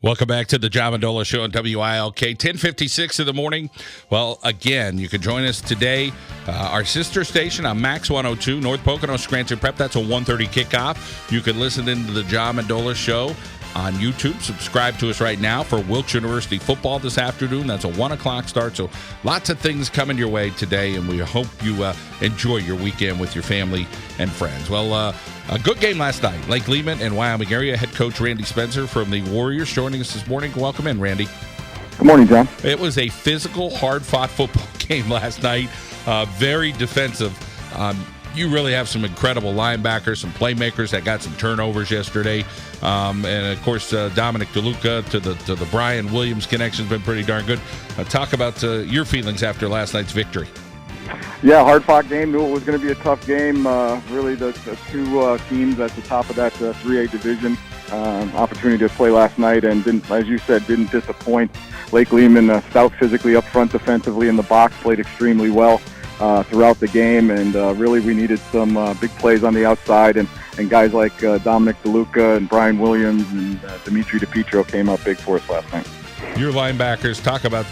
Welcome back to the John Mendola Show on WILK, 10:56 in the morning. Well, again, you can join us today. Our sister station on Max 102, North Pocono, Scranton Prep. That's a 1:30 kickoff. You can listen into the John Mendola Show on YouTube. Subscribe to us right now for Wilkes University football this afternoon. That's a 1 o'clock start. So lots of things coming your way today, and we hope you enjoy your weekend with your family and friends. Well, a good game last night. Lake Lehman and Wyoming area head coach Randy Spencer from the Warriors joining us this morning. Welcome in, Randy. Good morning, John. It was a physical, hard-fought football game last night. Very defensive. You really have some incredible linebackers, some playmakers that got some turnovers yesterday. And, of course, Dominic DeLuca to the Brian Williams connection's been pretty darn good. Talk about your feelings after last night's victory. Yeah, hard-fought game. Knew it was going to be a tough game. Really, the two teams at the top of that 3A division. Opportunity to play last night, and didn't, as you said, didn't disappoint. Lake Lehman, stout physically up front, defensively in the box, played extremely well throughout the game, and really we needed some big plays on the outside, and guys like Dominic DeLuca and Brian Williams and Dimitri DiPietro came up big for us last night. Your linebackers, talk about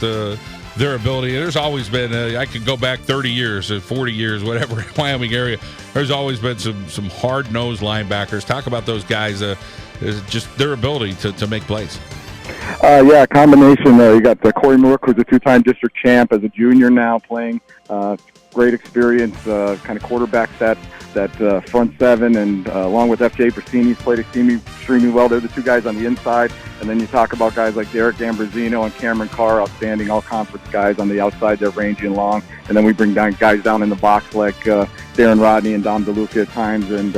their ability. There's always been, I could go back 30 years, 40 years, whatever, Wyoming area. There's always been some hard-nosed linebackers. Talk about those guys, just their ability to make plays. Yeah, a combination there. You got Corey Moore, who's a two-time district champ as a junior now, playing great experience, kind of quarterback that front seven, and along with FJ Brasini, he's played extremely well. They're the two guys on the inside. And then you talk about guys like Derek Ambrosino and Cameron Carr, outstanding all-conference guys on the outside. They're rangy and long. And then we bring down guys down in the box like Darren Rodney and Dom DeLuca at times. And,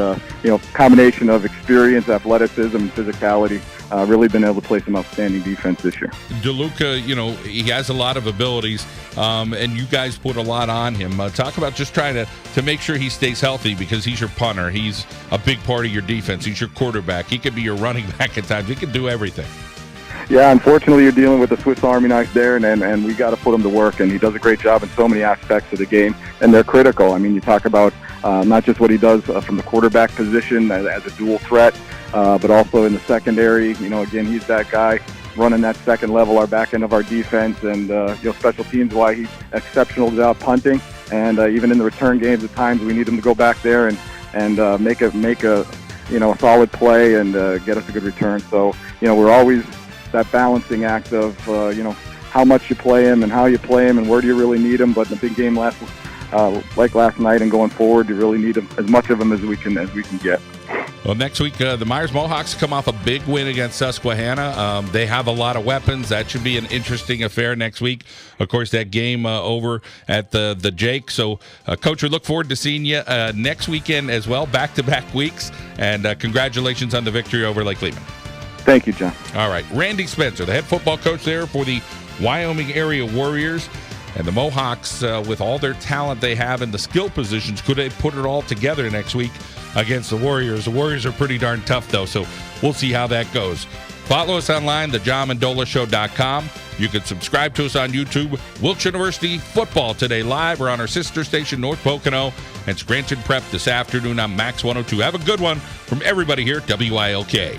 combination of experience, athleticism, and physicality. Really been able to play some outstanding defense this year. DeLuca, he has a lot of abilities, and you guys put a lot on him. Talk about just trying to make sure he stays healthy, because he's your punter. He's a big part of your defense. He's your quarterback. He could be your running back at times. He can do everything. Yeah, unfortunately, you're dealing with a Swiss Army knife there, and we got to put him to work, and he does a great job in so many aspects of the game, and they're critical. I mean, you talk about not just what he does from the quarterback position as a dual threat, but also in the secondary. Again, he's that guy running that second level, our back end of our defense, and special teams, why he's exceptional job punting, and even in the return games at times we need him to go back there and make a solid play and get us a good return. So we're always that balancing act of how much you play him and how you play him and where do you really need him. But in a big game like last night and going forward, you really need him, as much of him as we can get. Well, next week, the Myers Mohawks come off a big win against Susquehanna. They have a lot of weapons. That should be an interesting affair next week. Of course, that game over at the Jake. So, Coach, we look forward to seeing you next weekend as well, back-to-back weeks. And congratulations on the victory over Lake Lehman. Thank you, John. All right. Randy Spencer, the head football coach there for the Wyoming area Warriors. And the Mohawks, with all their talent they have in the skill positions, could they put it all together next week against the Warriors? The Warriors are pretty darn tough, though, so we'll see how that goes. Follow us online, thejohnmendolashow.com. You can subscribe to us on YouTube. Wilkes University football today live. We're on our sister station, North Pocono, and Scranton Prep this afternoon on Max 102. Have a good one from everybody here at WILK.